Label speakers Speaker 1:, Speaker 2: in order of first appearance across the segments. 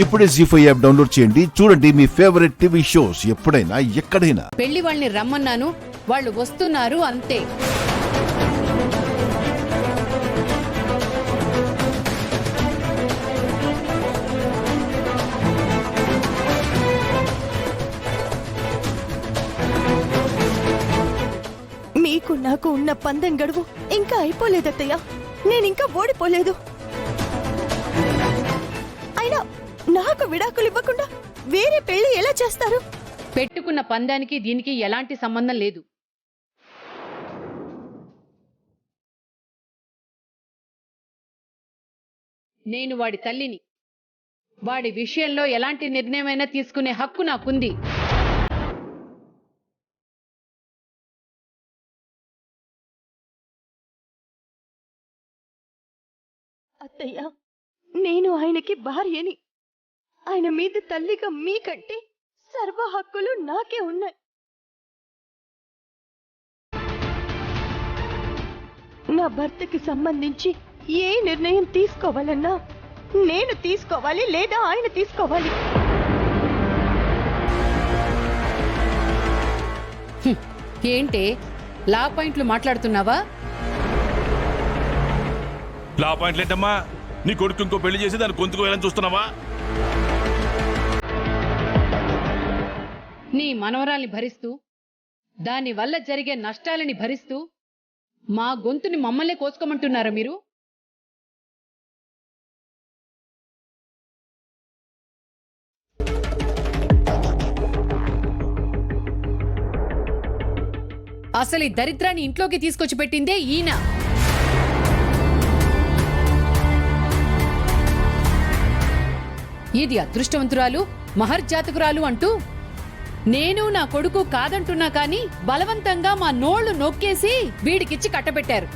Speaker 1: ఇప్పుడే జీ5 app download చేయండి. చూడండి మీ ఫేవరెట్ టీవీ షోస్ ఎప్పుడైనా ఎక్కడైనా.
Speaker 2: పెళ్లి వాళ్ళని రమ్మన్నాను, వాళ్ళు వస్తున్నారు అంతే.
Speaker 3: మీకు నాకు ఉన్న పందెం గడువు ఇంకా అయిపోలేదత్తయ్య. నేనింకా ఓడిపోలేదు. అయినా నాకు విడాకులు ఇవ్వకుండా వేరే పెళ్లి ఎలా చేస్తారు?
Speaker 2: పెట్టుకున్న పందానికి దీనికి ఎలాంటి సంబంధం లేదు. నేను వాడి తల్లిని. వాడి విషయంలో ఎలాంటి నిర్ణయమైనా తీసుకునే హక్కు నాకుంది.
Speaker 3: అత్తయ్య, నేను ఆయనకి భార్యని. ఆయన మీద తల్లిగా మీకంటే సర్వ హక్కులు నాకే ఉన్నాయి. నా భర్తకి సంబంధించి ఏ నిర్ణయం తీసుకోవాలన్నా నేను తీసుకోవాలి, లేదా ఆయన తీసుకోవాలి.
Speaker 2: ఏంటే లా పాయింట్లు మాట్లాడుతున్నావా?
Speaker 4: లా పాయింట్లు ఏంటమ్మా? నీ కొడుకు ఇంకో పెళ్లి చేసి దాన్ని గొంతుకు వెళ్ళని చూస్తున్నావా?
Speaker 2: నీ మనవరాల్ని భరిస్తూ, దాని వల్ల జరిగే నష్టాలని భరిస్తూ మా గొంతుని మమ్మల్నే కోసుకోమంటున్నారా మీరు? అసలు ఈ దరిద్రాన్ని ఇంట్లోకి తీసుకొచ్చి పెట్టిందే ఈయన. ఇది అదృష్టవంతురాలు, మహర్జాతకురాలు అంటూ నేను నా కొడుకు కాదంటున్నా కాని బలవంతంగా మా నోళ్లు నొక్కేసి వీడికిచ్చి కట్టబెట్టారు.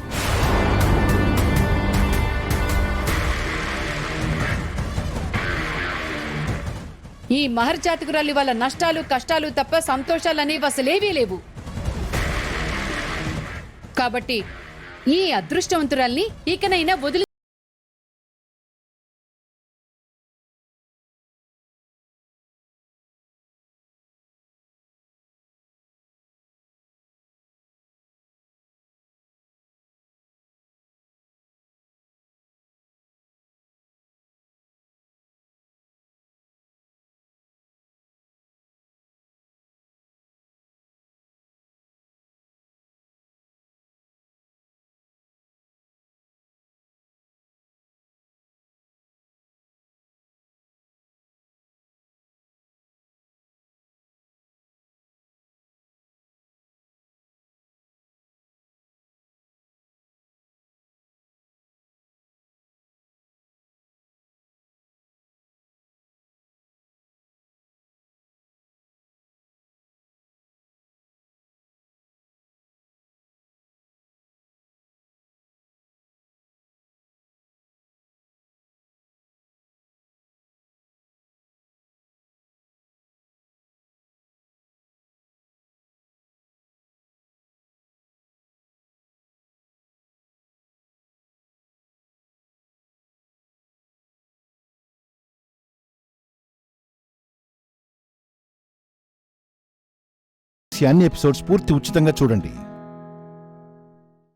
Speaker 2: ఈ మహర్జాతకురాలి వల్ల నష్టాలు కష్టాలు తప్ప సంతోషాలనేవి అసలేవీ లేవు. కాబట్టి ఈ అదృష్టవంతురాల్ని ఇకనైనా వదిలి
Speaker 1: అన్ని ఎపిసోడ్స్ పూర్తి ఉచితంగా చూడండి.